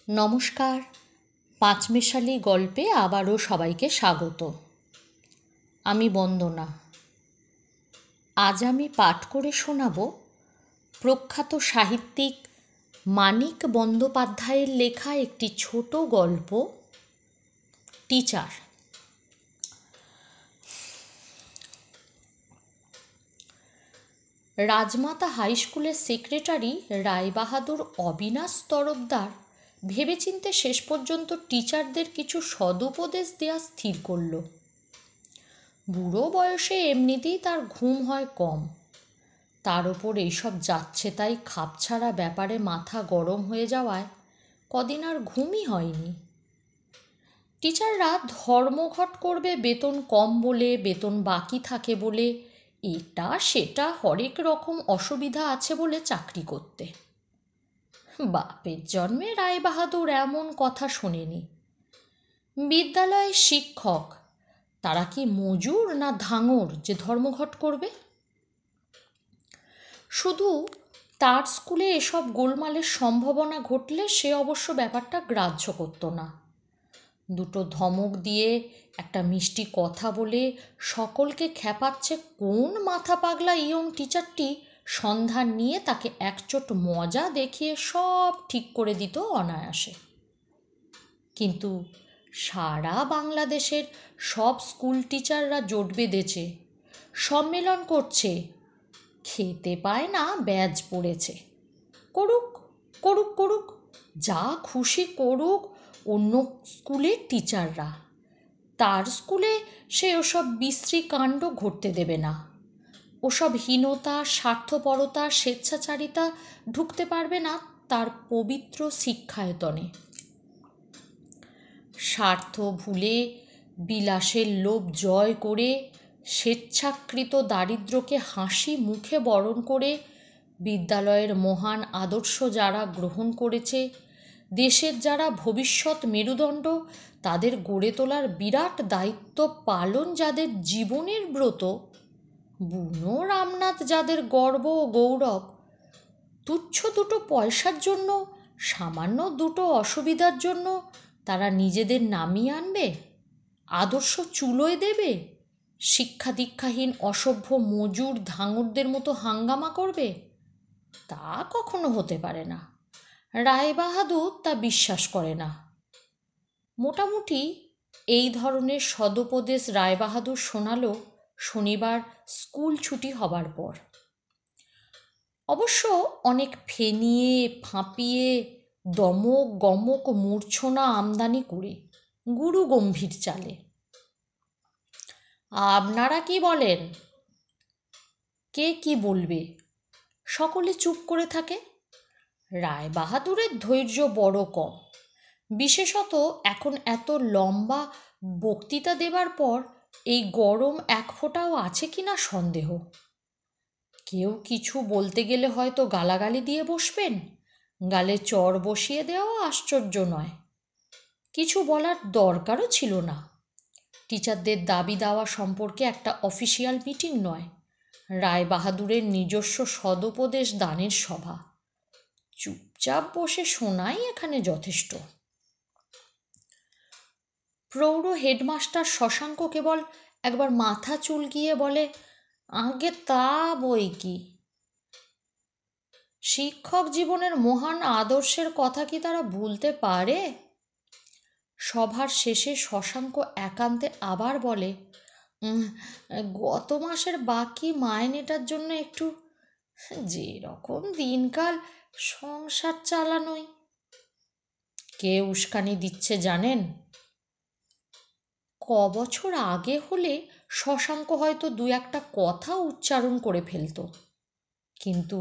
নমস্কার। পাঁচমেশালি গল্পে আবারও সবাইকে স্বাগত। আমি বন্দনা। আজ আমি পাঠ করে শোনাব প্রখ্যাত সাহিত্যিক মানিক বন্দ্যোপাধ্যায়ের লেখা একটি ছোট গল্প, টিচার। রাজমাতা হাই স্কুলের সেক্রেটারি রায়বাহাদুর অবিনাশ তরফদার ভেবেচিন্তে শেষ পর্যন্ত টিচারদের কিছু সদুপদেশ দেওয়া স্থির করল। বুড়ো বয়সে এমনিতেই তার ঘুম হয় কম, তার ওপর এইসব যাচ্ছে তাই খাপছাড়া ব্যাপারে মাথা গরম হয়ে যাওয়ায় কদিন আর ঘুমই হয়নি। টিচাররা ধর্মঘট করবে বেতন কম বলে, বেতন বাকি থাকে বলে, এটা সেটা হরেক রকম অসুবিধা আছে বলে চাকরি করতে। বাপের জন্মে রায়বাহাদুর এমন কথা শোনেনি। বিদ্যালয়ের শিক্ষক, তারা কি মজুর না ধাঙর যে ধর্মঘট করবে? শুধু তার স্কুলে এসব গোলমালের সম্ভাবনা ঘটলে সে অবশ্য ব্যাপারটা গ্রাহ্য করত না। দুটো ধমক দিয়ে একটা মিষ্টি কথা বলে সকলকে খেপাচ্ছে কোন মাথা পাগলা ইয়ং টিচারটি সন্ধান নিয়ে তাকে একচোট মজা দেখিয়ে সব ঠিক করে দিত অনায়াসে। কিন্তু সারা বাংলাদেশের সব স্কুল টিচাররা জোট বেঁধেছে, সম্মেলন করছে, খেতে পায় না ব্যাজ পড়েছে। করুক করুক করুক, যা খুশি করুক অন্য স্কুলের টিচাররা, তার স্কুলে সে ওসব বিশ্রী কাণ্ড ঘটতে দেবে না। ওসব হীনতা, স্বার্থপরতা, স্বেচ্ছাচারিতা ঢুকতে পারবে না তার পবিত্র শিক্ষায়তনে। স্বার্থ ভুলে, বিলাসের লোভ জয় করে, স্বেচ্ছাকৃত দারিদ্র্যকে হাসি মুখে বরণ করে বিদ্যালয়ের মহান আদর্শ যারা গ্রহণ করেছে, দেশের যারা ভবিষ্যৎ মেরুদণ্ড, তাদের গড়ে তোলার বিরাট দায়িত্ব পালন যাদের জীবনের ব্রত, বুনো রামনাথ যাদের গর্ব ও গৌরব, তুচ্ছ দুটো পয়সার জন্য, সামান্য দুটো অসুবিধার জন্য তারা নিজেদের নামিয়ে আনবে, আদর্শ চুলোয় দেবে, শিক্ষা দীক্ষাহীন অসভ্য মজুর ধাঙরদের মতো হাঙ্গামা করবে? তা কখনো হতে পারে না। রায়বাহাদুর তা বিশ্বাস করে না। মোটামুটি এই ধরনের সদুপদেশ রায়বাহাদুর শোনালো শনিবার স্কুল ছুটি হবার পর। অবশ্য অনেক ফেনিয়ে ফাঁপিয়ে দমক গমক মূর্ছনা আমদানি করে, গুরু গম্ভীর চালে। আপনারা কি বলেন? কে কি বলবে? সকলে চুপ করে থাকে। রায়বাহাদুরের ধৈর্য বড় কম, বিশেষত এখন এত লম্বা বক্তৃতা দেবার পর এই গরম এক ফোঁটাও আছে কি না সন্দেহ। কেউ কিছু বলতে গেলে হয়তো গালাগালি দিয়ে বসবেন, গালে চড় বসিয়ে দেওয়াও আশ্চর্য নয়। কিছু বলার দরকারও ছিল না। টিচারদের দাবি দাওয়া সম্পর্কে একটা অফিসিয়াল মিটিং নয়, রায়বাহাদুরের নিজস্ব সদুপদেশ দানের সভা। চুপচাপ বসে শোনাই এখানে যথেষ্ট। প্রৌঢ় হেডমাস্টার শশাঙ্ক কেবল একবার মাথা চুলকিয়ে বলে, আগে তা বই কি। শিক্ষক জীবনের মহান আদর্শের কথা কি তারা ভুলতে পারে? সভার শেষে শশাঙ্ক একান্তে আবার বলে, গত মাসের বাকি মাইনেটার জন্য একটু, যে রকম দিনকাল সংসার চালানোই। কে উস্কানি দিচ্ছে জানেন? বছর আগে হলে শশাঙ্ক হয়তো দু একটা কথা উচ্চারণ করে ফেলত, কিন্তু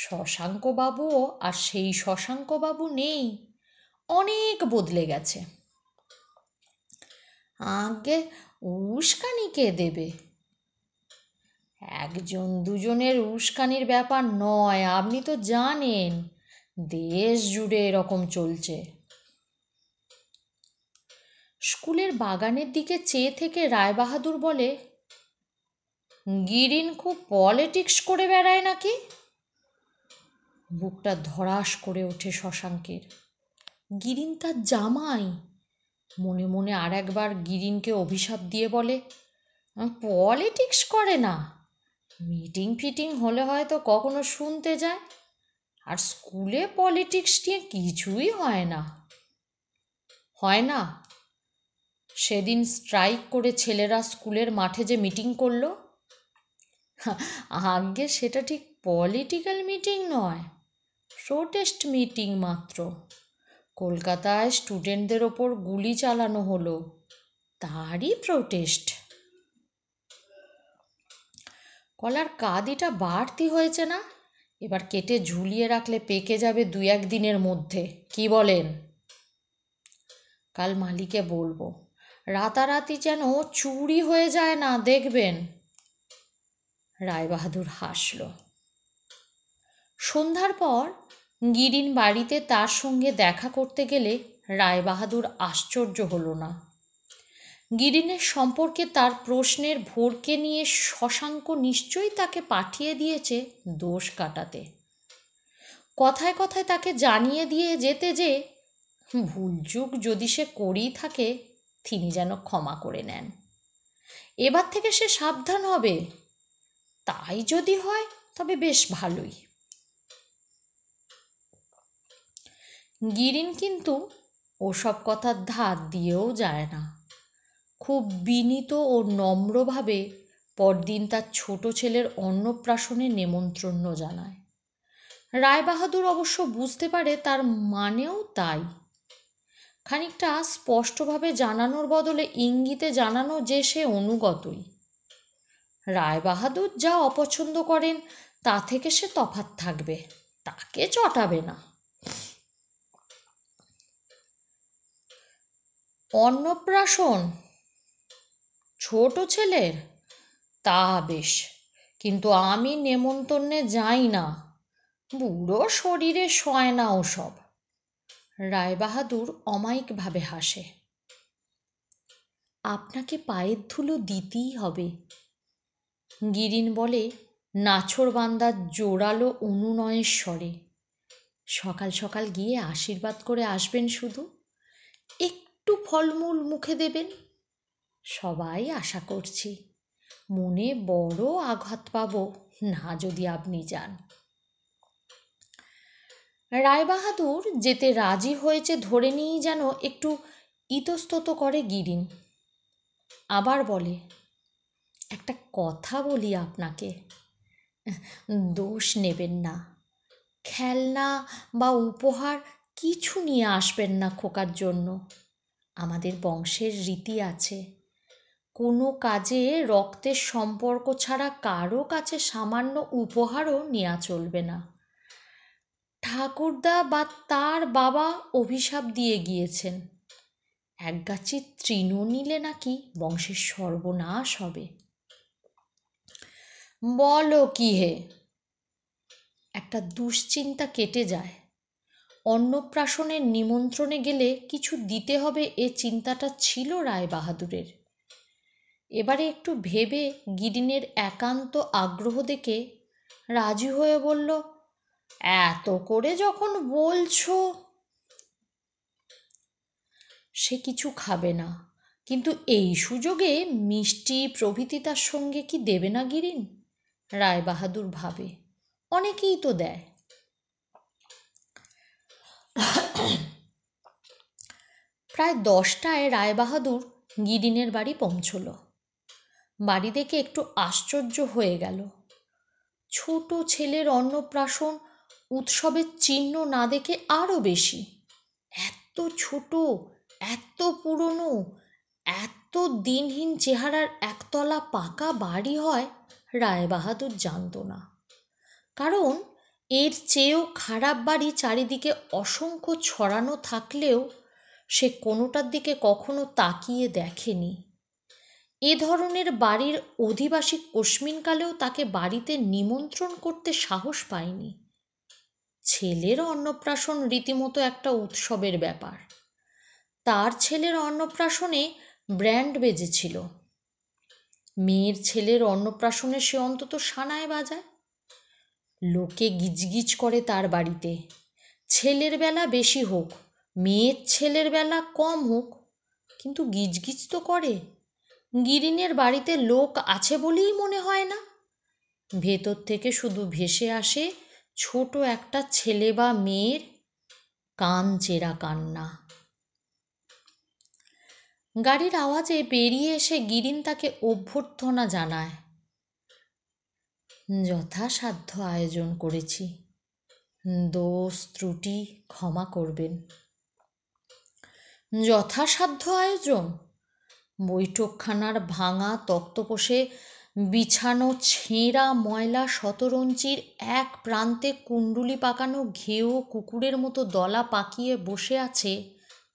শশাঙ্কবাবুও আর সেই শশাঙ্কবাবু নেই, অনেক বদলে গেছে। আগে উস্কানি কে দেবে? একজন দুজনের উস্কানির ব্যাপার নয়, আপনি তো জানেন দেশ জুড়ে এরকম চলছে। স্কুলের বাগানের দিকে চেয়ে থেকে রায়বাহাদুর বলে, গিরিন খুব পলিটিক্স করে বেড়ায় নাকি? বুকটা ধড়াস করে ওঠে শশাঙ্কের। গিরিন তার জামাই। মনে মনে আর একবার গিরিনকে অভিশাপ দিয়ে বলে, পলিটিক্স করে না, মিটিং ফিটিং হলে হয়তো কখনো শুনতে যায়, আর স্কুলে পলিটিক্স নিয়ে কিছুই হয় না। হয় না? সেদিন স্ট্রাইক করে ছেলেরা স্কুলের মাঠে যে মিটিং করলো, আগে সেটা ঠিক পলিটিক্যাল মিটিং নয়, প্রোটেস্ট মিটিং মাত্র। কলকাতায় স্টুডেন্টদের ওপর গুলি চালানো হলো, তারই প্রোটেস্ট। কলার কাঁদিটা বাড়তি হয়েছে না? এবার কেটে ঝুলিয়ে রাখলে পেকে যাবে 2-1 দিনের মধ্যে, কি বলেন? কাল মালিকে বলবো, রাতারাতি যেন চুরি হয়ে যায় না, দেখবেন। রায়বাহাদুর হাসল। সন্ধ্যার পর গিরিন বাড়িতে তার সঙ্গে দেখা করতে গেলে রায়বাহাদুর আশ্চর্য হলো না। গিরিনের সম্পর্কে তার প্রশ্নের ভোরকে নিয়ে শশাঙ্ক নিশ্চয়ই তাকে পাঠিয়ে দিয়েছে দোষ কাটাতে। কথায় কথায় তাকে জানিয়ে দিয়ে যেতে যে ভুলচুক যদি সে করেই থাকে, তিনি যেন ক্ষমা করে নেন। এবার থেকে সে সাবধান হবে। তাই যদি হয় তবে বেশ ভালোই। গিরিন কিন্তু ওসব কথার ধার দিয়েও যায় না। খুব বিনীত ও নম্রভাবে পরদিন তার ছোট ছেলের অন্নপ্রাশনে নেমন্ত্রণ জানায়। রায়বাহাদুর অবশ্য বুঝতে পারে তার মানেও তাই। খানিকটা স্পষ্টভাবে জানানোর বদলে ইঙ্গিতে জানানো যে সে অনুগতই। রায়বাহাদুর যা অপছন্দ করেন তা থেকে সে তফাৎ থাকবে, তাকে চটাবে না। অন্নপ্রাশন ছোট ছেলের? তা বেশ, কিন্তু আমি নেমন্তন্নে যাই না, বুড়ো শরীরে সয় না ওসব। রায়বাহাদুর অমায়িকভাবে হাসে। আপনাকে পায়ের ধুলো দিতেই হবে, গিরিন বলে নাছোড়বান্দার জোরালো অনুনয়ের স্বরে। সকাল সকাল গিয়ে আশীর্বাদ করে আসবেন, শুধু একটু ফলমূল মুখে দেবেন। সবাই আশা করছি, মনে বড় আঘাত পাব না যদি আপনি যান। রায়বাহাদুর যেতে রাজি হয়েছে ধরে নিয়েই যেন একটু ইতস্তত করে গিরিন। আবার বলে, একটা কথা বলি আপনাকে, দোষ নেবেন না, খেলনা বা উপহার কিছু নিয়ে আসবেন না খোকার জন্য। আমাদের বংশের রীতি আছে, কোনো কাজে রক্তের সম্পর্ক ছাড়া কারো কাছে সামান্য উপহারও নেওয়া চলবে না। ঠাকুরদা বা তার বাবা অভিশাপ দিয়ে গিয়েছেন, একগাছি তৃণ নিলে নাকি বংশের সর্বনাশ হবে। বলো কি হে? একটা দুশ্চিন্তা কেটে যায়। অন্নপ্রাশনের নিমন্ত্রণে গেলে কিছু দিতে হবে, এ চিন্তাটা ছিল রায়বাহাদুরের। এবারে একটু ভেবে গিরিনের একান্ত আগ্রহ দেখে রাজি হয়ে বলল, এত করে যখন বলছো। সে কিছু খাবে না, কিন্তু এই সুযোগে মিষ্টি প্রভৃতি তার সঙ্গে কি দেবে না গিরিন? রায়বাহাদুর ভাবে, অনেকেই তো দেয়। প্রায় 10টায় রায়বাহাদুর গিরিনের বাড়ি পৌঁছল। বাড়ি দেখে একটু আশ্চর্য হয়ে গেল। ছোট ছেলের অন্নপ্রাশন উৎসবের চিহ্ন না দেখে আরও বেশি। এত ছোট, এত পুরনো, এত দিনহীন চেহারার একতলা পাকা বাড়ি হয় রায়বাহাদুর জানত না। কারণ এর চেয়েও খারাপ বাড়ি চারিদিকে অসংখ্য ছড়ানো থাকলেও সে কোনোটার দিকে কখনো তাকিয়ে দেখেনি। এ ধরনের বাড়ির অধিবাসী কোশমিনকালেও তাকে বাড়িতে নিমন্ত্রণ করতে সাহস পায়নি। ছেলের অন্নপ্রাশন রীতিমতো একটা উৎসবের ব্যাপার। তার ছেলের অন্নপ্রাশনে ব্র্যান্ড বেজেছিল। মেয়ের ছেলের অন্নপ্রাশনে সে অন্তত সানায় বাজায়। লোকে গিজগিজ করে তার বাড়িতে, ছেলের বেলা বেশি হোক, মেয়ের ছেলের বেলা কম হোক, কিন্তু গিজগিজ তো করে। গিরিনের বাড়িতে লোক আছে বলেই মনে হয় না। ভেতর থেকে শুধু ভেসে আসে ছোট একটা ছেলে বা মেয়ের কান চেরা কান্না। গাড়ির আওয়াজে বেরিয়ে এসে গিরিন তাকে অভ্যর্থনা জানায়। যথাসাধ্য আয়োজন করেছি, দোষ ত্রুটি ক্ষমা করবেন। যথাসাধ্য আয়োজন? বৈঠকখানার ভাঙা তক্তপোষে বিছানো ছেঁড়া ময়লা শতরঞ্চির এক প্রান্তে কুণ্ডুলি পাকানো ঘেউ কুকুরের মতো দলা পাকিয়ে বসে আছে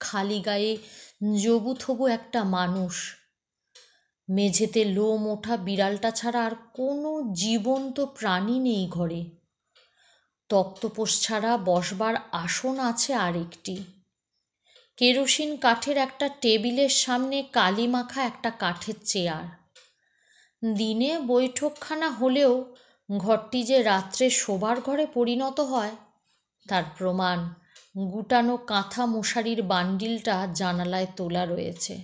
খালি গায়ে জবুথবু একটা মানুষ। মেঝেতে লোম ওঠা বিড়ালটা ছাড়া আর কোনো জীবন্ত প্রাণী নেই ঘরে। তক্তপোষ ছাড়া বসবার আসন আছে আরেকটি। কেরোসিন কাঠের একটা টেবিলের সামনে কালি মাখা একটা কাঠের চেয়ার। দিনে বৈঠকখানা হলেও ঘরটি যে রাত্রে শোবার ঘরে পরিণত হয় তার প্রমাণ গুটানো কাঁথা মশারির বান্ডিলটা জানালায় তোলা রয়েছে।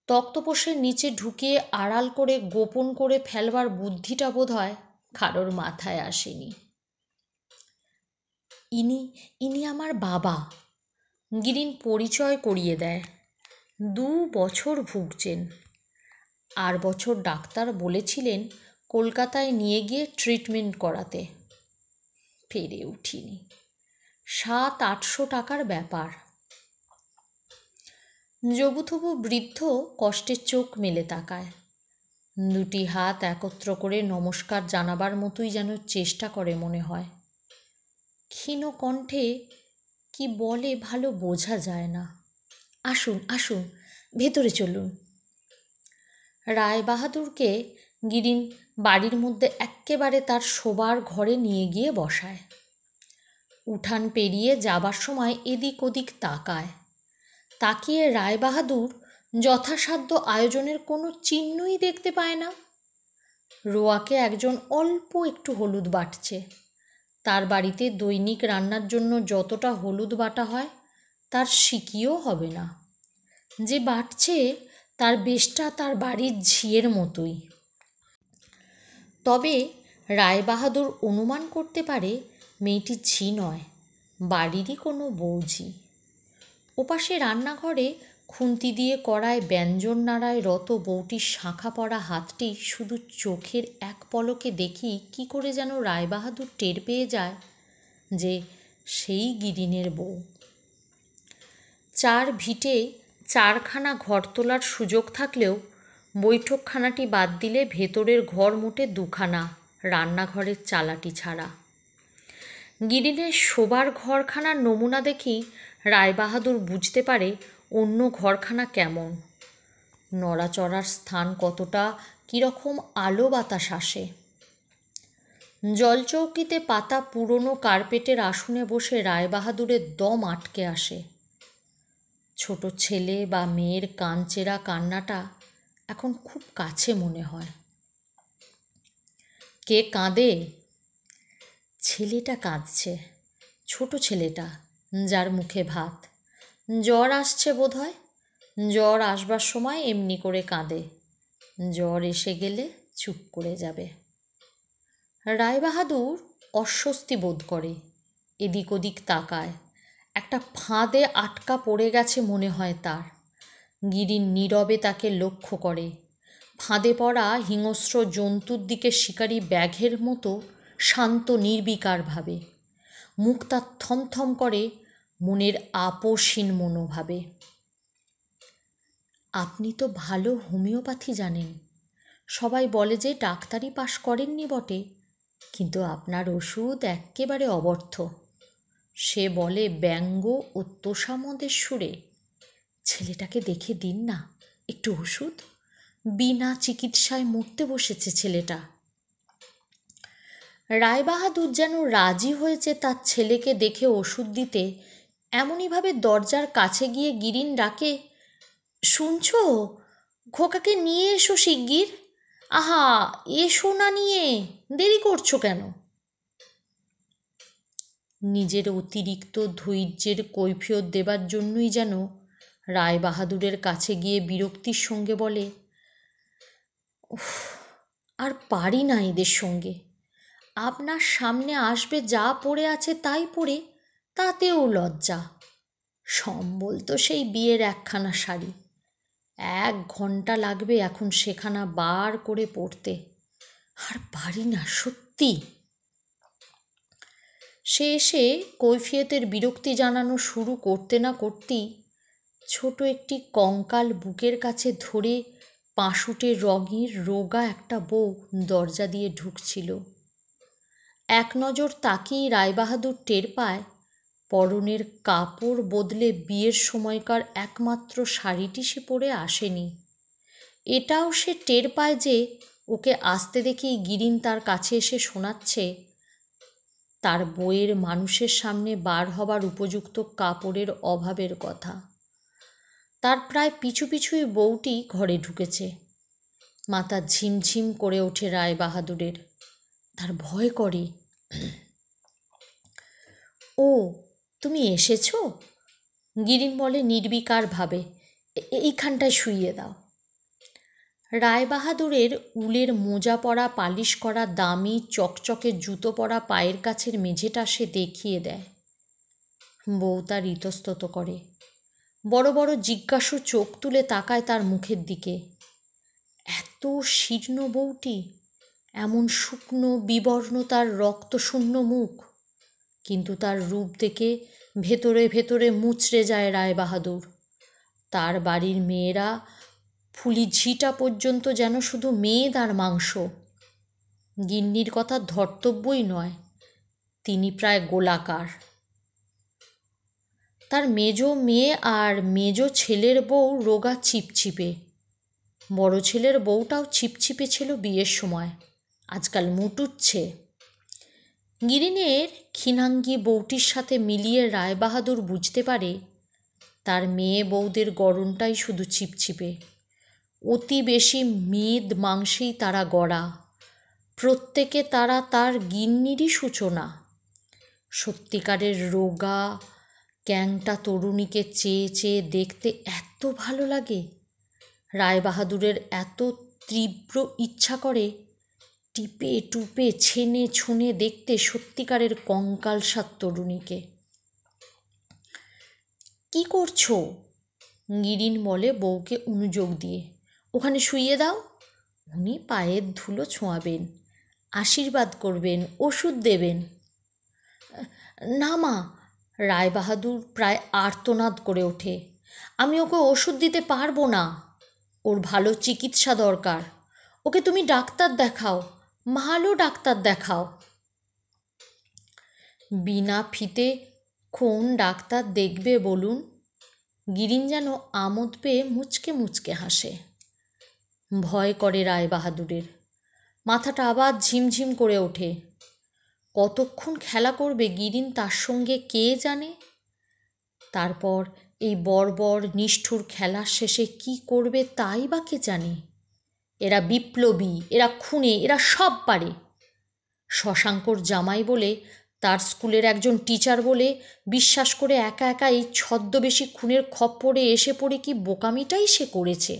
তক্তপোষের নিচে ঢুকিয়ে আড়াল করে গোপন করে ফেলবার বুদ্ধিটা বোধহয় কারোর মাথায় আসেনি। ইনি আমার বাবা, গিরিন পরিচয় করিয়ে দেয়। 2 বছর ভুগছেন। আর বছর ডাক্তার বলেছিলেন কলকাতায় নিয়ে গিয়ে ট্রিটমেন্ট করাতে। পেরে উঠিনি। 700-800 টাকার ব্যাপার। জবুথবু বৃদ্ধ কষ্টের চোখ মেলে তাকায়। 2টি হাত একত্র করে নমস্কার জানাবার মতোই যেন চেষ্টা করে মনে হয়। ক্ষীণ কণ্ঠে কি বলে ভালো বোঝা যায় না। আসুন আসুন, ভেতরে চলুন। রায়বাহাদুরকে গিরিন বাড়ির মধ্যে এক্কেবারে তার শোবার ঘরে নিয়ে গিয়ে বসায়। উঠান পেরিয়ে যাবার সময় এদিক ওদিক তাকায়। তাকিয়ে রায়বাহাদুর যথাসাধ্য আয়োজনের কোনো চিহ্নই দেখতে পায় না। রোয়াকে একজন অল্প একটু হলুদ বাটছে। তার বাড়িতে দৈনিক রান্নার জন্য যতটা হলুদ বাটা হয় তার সিকিও হবে না। যে বাটছে তার বেশটা তার বাড়ির ঝিয়ের মতোই। তবে রায়বাহাদুর অনুমান করতে পারে মেয়েটি ঝি নয়, বাড়িরই কোনো বৌঝি। ওপাশে রান্নাঘরে খুন্তি দিয়ে কড়ায় ব্যঞ্জন নাড়ায় রত বউটির শাঁখা পড়া হাতটি শুধু চোখের এক পলকে দেখি কি করে যেন রায়বাহাদুর টের পেয়ে যায় যে সেই গিরিনের বউ। 4 ভিটে 4খানা ঘর তোলার সুযোগ থাকলেও বৈঠকখানাটি বাদ দিলে ভেতরের ঘর মোটে 2খানা, রান্নাঘরের চালাটি ছাড়া। গিরিনের শোবার ঘরখানার নমুনা দেখি রায়বাহাদুর বুঝতে পারে অন্য ঘরখানা কেমন, নড়াচড়ার স্থান কতটা, কীরকম আলো বাতাস আসে। জলচৌকিতে পাতা পুরনো কার্পেটের আসনে বসে রায়বাহাদুরের দম আটকে আসে। ছোট ছেলে বা মেয়ের কানচেরা কান্নাটা এখন খুব কাছে মনে হয়। কে কাঁদে? ছেলেটা কাঁদছে, ছোট ছেলেটা, যার মুখে ভাত। জ্বর আসছে বোধহয়। জ্বর আসবার সময় এমনি করে কাঁদে, জ্বর এসে গেলে চুপ করে যাবে। রায়বাহাদুর অস্বস্তি বোধ করে, এদিক ওদিক তাকায়। একটা ফাঁদে আটকা পড়ে গেছে মনে হয় তার। গিরিন নীরবে তাকে লক্ষ্য করে। ফাঁদে পড়া হিংস্র জন্তুর দিকে শিকারী ব্যাঘের মতো শান্ত নির্বিকারভাবে। মুখ তার থমথম করে মনের আপোষহীন মনোভাবে। আপনি তো ভালো হোমিওপ্যাথি জানেন। সবাই বলে যে ডাক্তারি পাশ করেননি বটে, কিন্তু আপনার ওষুধ এক্কেবারে অবর্থ। সে বলে ব্যঙ্গ ও তোষামোদের সুরে। ছেলেটাকে দেখে দিন না একটু ওষুধ, বিনা চিকিৎসায় মরতে বসেছে ছেলেটা। রায়বাহাদুর যেন রাজি হয়েছে তার ছেলেকে দেখে ওষুধ দিতে, এমনইভাবে দরজার কাছে গিয়ে গিরিন ডাকে, শুনছ? খোকাকে নিয়ে এসো শিগগির। আহা, এসো না নিয়ে, দেরি করছো কেন? নিজের অতিরিক্ত ধৈর্যের কৈফিয়ত দেবার জন্যই যেন রায়বাহাদুরের কাছে গিয়ে বিরক্তির সঙ্গে বলে, উফ, আর পারি না এদের সঙ্গে। আপনার সামনে আসবে যা পড়ে আছে তাই পড়ে, তাতেও লজ্জা। সম্বল তো সেই বিয়ের একখানা শাড়ি, 1 ঘন্টা লাগবে এখন সেখানা বার করে পড়তে। আর পারি না সত্যি। সে এসে কৈফিয়তের বিরক্তি জানানো শুরু করতে না করতেই ছোট একটি কঙ্কাল বুকের কাছে ধরে পাশুটে রঙের রোগা একটা বউ দরজা দিয়ে ঢুকছিল। এক নজর তাকিয়ে রায়বাহাদুর টের পায় পরনের কাপড় বদলে বিয়ের সময়কার একমাত্র শাড়িটি সে পরে আসেনি। এটাও সে টের পায় যে ওকে আসতে দেখেই গিরিন তার কাছে এসে শোনাচ্ছে তার বইয়ের মানুষের সামনে বার হবার উপযুক্ত কাপড়ের অভাবের কথা। তার প্রায় পিছু পিছুই বউটি ঘরে ঢুকেছে। মাথা ঝিমঝিম করে ওঠে রায়বাহাদুরের। তার ভয় করে। ও, তুমি এসেছ? গিরিন বলে নির্বিকারভাবে, এইখানটায় শুইয়ে দাও। রায়বাহাদুরের উলের মোজা পরা পালিশ করা দামি চকচকে জুতো পরা পায়ের কাছের মেঝেটা সে দেখিয়ে দেয়। বউ তার ইতস্তত করে। বড় বড় জিজ্ঞাসু চোখ তুলে তাকায় তার মুখের দিকে। এত শীর্ণ বউটি, এমন শুকনো বিবর্ণ তার রক্তশূন্য মুখ, কিন্তু তার রূপ দেখে ভেতরে ভেতরে মুচড়ে যায় রায়বাহাদুর। তার বাড়ির মেয়েরা ফুলি ঝিটা পর্যন্ত যেন শুধু মেদ আর মাংস। গিন্নির কথা ধর্তব্যই নয়, তিনি প্রায় গোলাকার। তার মেজ মেয়ে আর মেজ ছেলের বউ রোগা চিপচিপে। বড় ছেলের বউটাও চিপচিপে ছিল বিয়ের সময়, আজকাল মুটুচ্ছে। গিরিনের ক্ষীণাঙ্গী বউটির সাথে মিলিয়ে রায়বাহাদুর বুঝতে পারে তার মেয়ে বউদের গড়নটাই শুধু চিপচিপে। অতি বেশি মেদ মাংসেই তারা গড়া। প্রত্যেকে তারা তার গিন্নিরই সূচনা। সত্যিকারের রোগা ক্যাংটা তরুণীকে চেয়ে চেয়ে দেখতে এত ভালো লাগে, রায়বাহাদুরের এত তীব্র ইচ্ছা করে টিপে টুপে ছেনে ছুনে দেখতে সত্যিকারের কঙ্কালসাৎ তরুণীকে। কি করছো? গিরিন বলে বউকে অনুযোগ দিয়ে। ওখানে শুইয়ে দাও। উনি পায়ের ধুলো ছোঁয়াবেন, আশীর্বাদ করবেন, ওষুধ দেবেন। না মা, রায়বাহাদুর প্রায় আর্তনাদ করে ওঠে। আমি ওকে ওষুধ দিতে পারবো না। ওর ভালো চিকিৎসা দরকার। ওকে তুমি ডাক্তার দেখাও, ভালো ডাক্তার দেখাও। বিনা ফিতে কোন ডাক্তার দেখবে বলুন? গিরিন যেন আমোদ পেয়ে মুচকে মুচকে হাসে। ভয় করে রায়বাহাদুরের। মাথাটা আবার ঝিমঝিম করে ওঠে। কতক্ষণ খেলা করবে গিরিন তার সঙ্গে কে জানে। তারপর এই বর্বর নিষ্ঠুর খেলার শেষে কি করবে তাই বা কে জানে। এরা বিপ্লবী, এরা খুনে, এরা সব পারে। শশাঙ্কর জামাই বলে, তার স্কুলের একজন টিচার বলে বিশ্বাস করে একা একা এই ছদ্মবেশী খুনের খপ্পরে এসে পড়ে কি বোকামিটাই সে করেছে।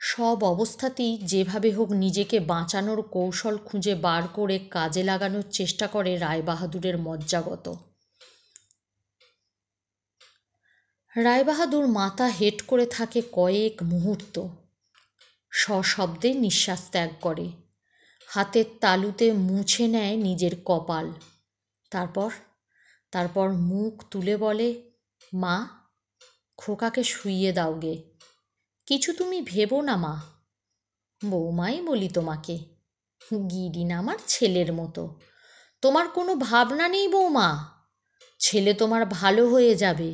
সব অবস্থাতেই যেভাবে হোক নিজেকে বাঁচানোর কৌশল খুঁজে বার করে কাজে লাগানোর চেষ্টা করে রায়বাহাদুরের মজ্জাগত। রায়বাহাদুর মাথা হেঁট করে থাকে কয়েক মুহূর্ত। সশব্দে নিঃশ্বাস ত্যাগ করে, হাতের তালুতে মুছে নেয় নিজের কপাল। তারপর মুখ তুলে বলে, মা, খোকাকে শুইয়ে দাও গে। কিছু তুমি ভেবো না মা। বৌমাই বলি তোমাকে, গিরিন আমার ছেলের মতো। তোমার কোনো ভাবনা নেই বৌমা, ছেলে তোমার ভালো হয়ে যাবে।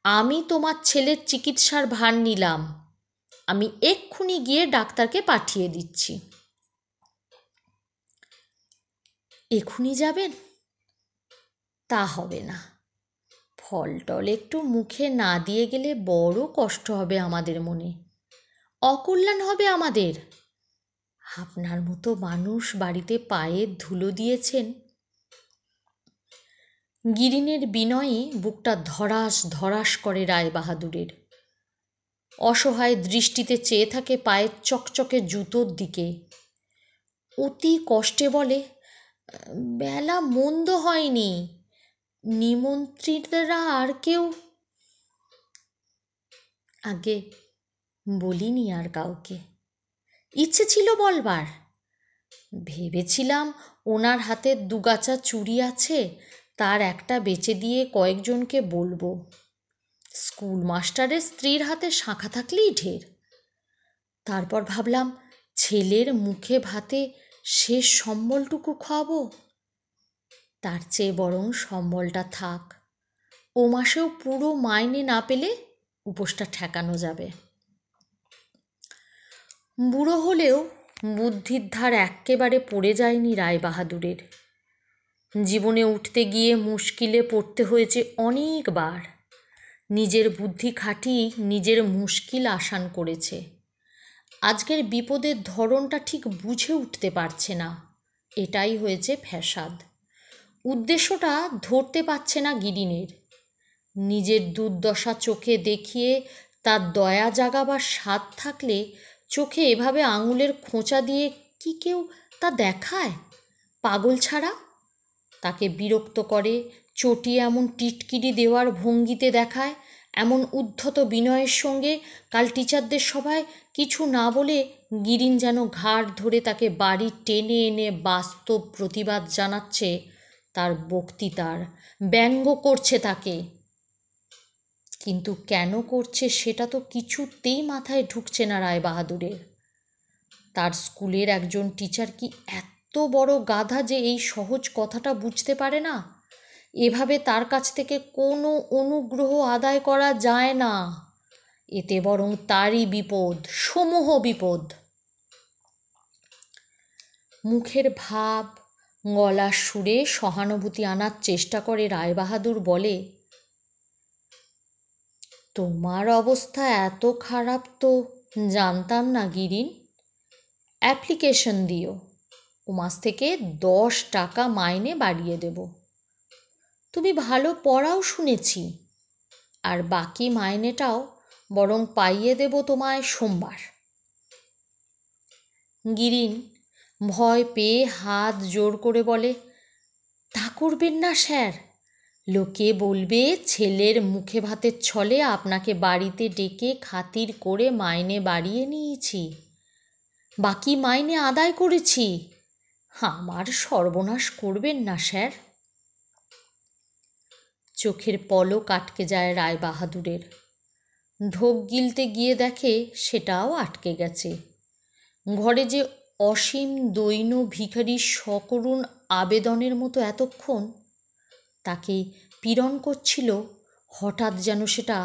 আমি তোমার ছেলের চিকিৎসার ভার নিলাম। আমি এক্ষুনি গিয়ে ডাক্তারকে পাঠিয়ে দিচ্ছি। এক্ষুনি যাবেন? তা হবে না। ফল টল একটু মুখে না দিয়ে গেলে বড় কষ্ট হবে আমাদের মনে, অকল্যাণ হবে আমাদের। আপনার মতো মানুষ বাড়িতে পায়ের ধুলো দিয়েছেন, গিরিনের বিনয়ে বুকটা ধড়াস ধড়াস করে রায়বাহাদুরের। অসহায় দৃষ্টিতে চেয়ে থাকে পায়ের চকচকে জুতোর দিকে। অতি কষ্টে বলে, বেলা মন্দ হয়নি, নিমন্ত্রিতরা আর কেউ? আগে বলিনি আর কাউকে, ইচ্ছে ছিল বলবার। ভেবেছিলাম ওনার হাতে দুগাছা চুড়ি আছে, তার একটা বেচে দিয়ে কয়েকজনকে বলবো। স্কুল মাস্টারের স্ত্রীর হাতে শাঁখা থাকলেই ঢের। তারপর ভাবলাম, ছেলের মুখে ভাতে শেষ সম্বলটুকু খাওয়াবো। তার চেয়ে বরং সম্বলটা থাক, ও মাসেও পুরো মাইনে না পেলে উপোসটা ঠেকানো যাবে। বুড়ো হলেও বুদ্ধির ধার এক্কেবারে পড়ে যায়নি রায়বাহাদুরের। জীবনে উঠতে গিয়ে মুশকিলে পড়তে হয়েছে অনেকবার। নিজের বুদ্ধি খাটিয়ে নিজের মুশকিল আসান করেছে। আজকের বিপদের ধরনটা ঠিক বুঝে উঠতে পারছে না, এটাই হয়েছে ফ্যাসাদ। উদ্দেশ্যটা ধরতে পারছে না গিরিনের। নিজের দুর্দশা চোখে দেখিয়ে তার দয়া জাগাবার স্বাদ থাকলে চোখে এভাবে আঙুলের খোঁচা দিয়ে কি কেউ তা দেখায়? পাগল ছাড়া। তাকে বিরক্ত করে চটিয়ে এমন টিটকিরি দেওয়ার ভঙ্গিতে দেখায়, এমন উদ্ধত বিনয়ের সঙ্গে কাল টিচারদের সভায় কিছু না বলে গিরিন যেন ঘাড় ধরে তাকে বাড়ি টেনে এনে বাস্তব প্রতিবাদ জানাচ্ছে তার বক্তৃতার, ব্যঙ্গ করছে তাকে। কিন্তু কেন করছে সেটা তো কিছুতেই মাথায় ঢুকছে না রায়বাহাদুরের। তার স্কুলের একজন টিচার কি এত বড় গাধা যে এই সহজ কথাটা বুঝতে পারে না? এভাবে তার কাছ থেকে কোনো অনুগ্রহ আদায় করা যায় না, এতে বরং তারই বিপদ, সমূহ বিপদ। মুখের ভাব, গলার সুরে সহানুভূতি আনার চেষ্টা করে রায়বাহাদুর বলে, তোমার অবস্থা এত খারাপ তো জানতাম না গিরিন। অ্যাপ্লিকেশন দিও, ও মাস থেকে 10 টাকা মাইনে বাড়িয়ে দেব। তুমি ভালো পড়াও শুনেছি, আর বাকি মাইনেটাও বরং পাইয়ে দেব তোমায় সোমবার। গিরিন ভয় পেয়ে হাত জোর করে বলে, তা করবেন না স্যার, লোকে বলবে ছেলের মুখে ভাতের ছলে আপনাকে বাড়িতে ডেকে খাতির করে মাইনে বাড়িয়ে নিয়েছি, বাকি মাইনে আদায় করেছি। আমার সর্বনাশ করবেন না স্যার। চোখের পলক আটকে যায় রায়বাহাদুরের। ঢোক গিলতে গিয়ে দেখে সেটাও আটকে গেছে। ঘরে যে অসীম দৈন্য ভিখারির সকরুণ আবেদনের মতো এতক্ষণ তাকে পীড়ন করছিল, হঠাৎ যেন সেটা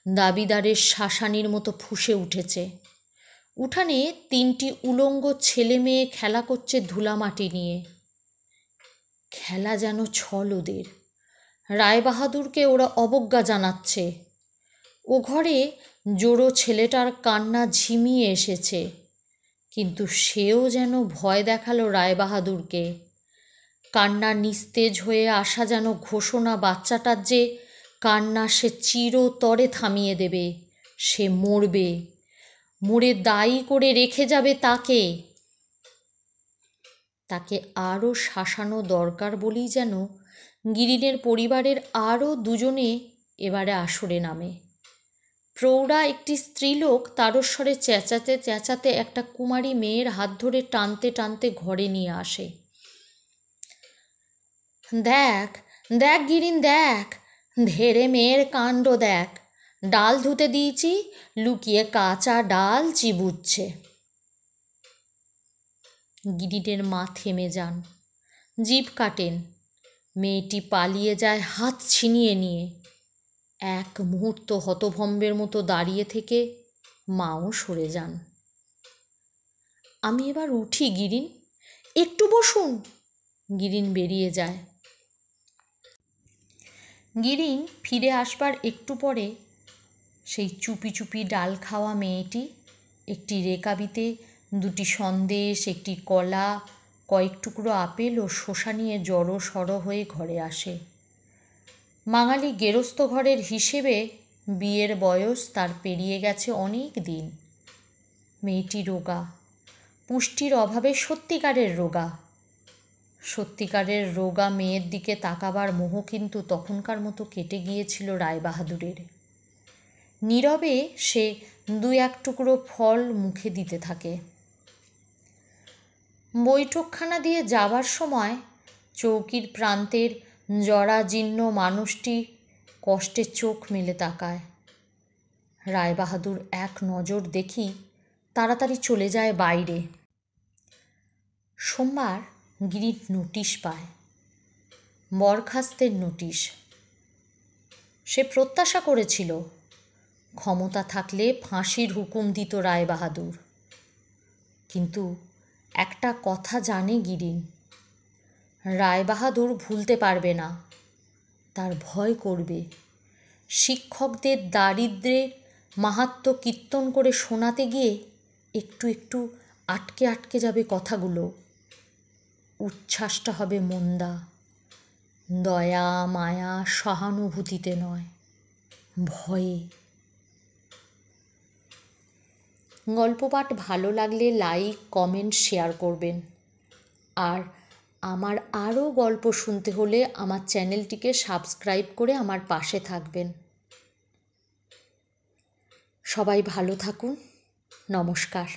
দাবিদারের শাসানির মতো ফুঁসে উঠেছে। উঠানে 3টি উলঙ্গ ছেলে মেয়ে খেলা করছে ধুলামাটি নিয়ে। খেলা যেন ছল ওদের। রায়বাহাদুরকে ওরা অবজ্ঞা জানাচ্ছে। ও ঘরে জোড়ো ছেলেটার কান্না ঝিমিয়ে এসেছে, কিন্তু সেও যেন ভয় দেখালো রায়বাহাদুরকে। কান্না নিস্তেজ হয়ে আসা যেন ঘোষণা বাচ্চাটার যে কান্না সে চিরতরে থামিয়ে দেবে, সে মরবে, মরে দায়ী করে রেখে যাবে তাকে। তাকে আরও শাসানো দরকার বলেই যেন গিরিনের পরিবারের আরও 2জনে এবারে আসরে নামে। প্রৌঢ়া একটি স্ত্রীলোক তারস্বরে চেঁচাতে চেঁচাতে একটা কুমারী মেয়ের হাত ধরে টানতে টানতে ঘরে নিয়ে আসে। দেখ দেখ গিরিন, দেখ ধেড়ে মেয়ের কাণ্ড দেখ, ডাল ধুতে দিয়েছি, লুকিয়ে কাঁচা ডাল চিবুচ্ছে। গিরিনের মা থেমে যান, জিভ কাটেন। মেয়েটি পালিয়ে যায় হাত ছিনিয়ে নিয়ে। এক মুহূর্ত হতভম্বের মতো দাঁড়িয়ে থেকে মাও সরে যান। আমি এবার উঠি গিরিন, একটু বসুন। গিরিন বেরিয়ে যায়। গিরিন ফিরে আসবার একটু পরে সেই চুপি চুপি ডাল খাওয়া মেয়েটি একটি রেকাবিতে 2টি সন্দেশ, একটি কলা, কয়েক টুকরো আপেল ও শসা নিয়ে জড়ো সড়ো হয়ে ঘরে আসে। বাঙালি গেরস্থ ঘরের হিসেবে বিয়ের বয়স তার পেরিয়ে গেছে অনেক দিন। মেয়েটি রোগা, পুষ্টির অভাবে সত্যিকারের রোগা। সত্যিকারের রোগা মেয়ের দিকে তাকাবার মোহ কিন্তু তখনকার মতো কেটে গিয়েছিল রায়বাহাদুরের। নীরবে সে 2-1 টুকরো ফল মুখে দিতে থাকে। বৈঠকখানা দিয়ে যাবার সময় চৌকির প্রান্তের জরাজীর্ণ মানুষটি কষ্টে চোখ মেলে তাকায়। রায়বাহাদুর এক নজর দেখি তাড়াতাড়ি চলে যায় বাইরে। সোমবার গিরিট নোটিশ পায়, বরখাস্তের নোটিশ। সে প্রত্যাশা করেছিল ক্ষমতা থাকলে ফাঁসির হুকুম দিত রায়বাহাদুর। কিন্তু একটা কথা জানে গিরিন, রায়বাহাদুর ভুলতে পারবে না, তার ভয় করবে। শিক্ষকদের দারিদ্র্যের মাহাত্ম্য কীর্তন করে শোনাতে গিয়ে একটু একটু আটকে আটকে যাবে কথাগুলো। উচ্ছ্বাসটা হবে মন্দা, দয়া মায়া সহানুভূতিতে নয়, ভয়ে। গল্প পাঠ ভালো লাগলে লাইক, কমেন্ট, শেয়ার করবেন। আর আমার আরও গল্প শুনতে হলে আমার চ্যানেলটিকে সাবস্ক্রাইব করে আমার পাশে থাকবেন। সবাই ভালো থাকুন। নমস্কার।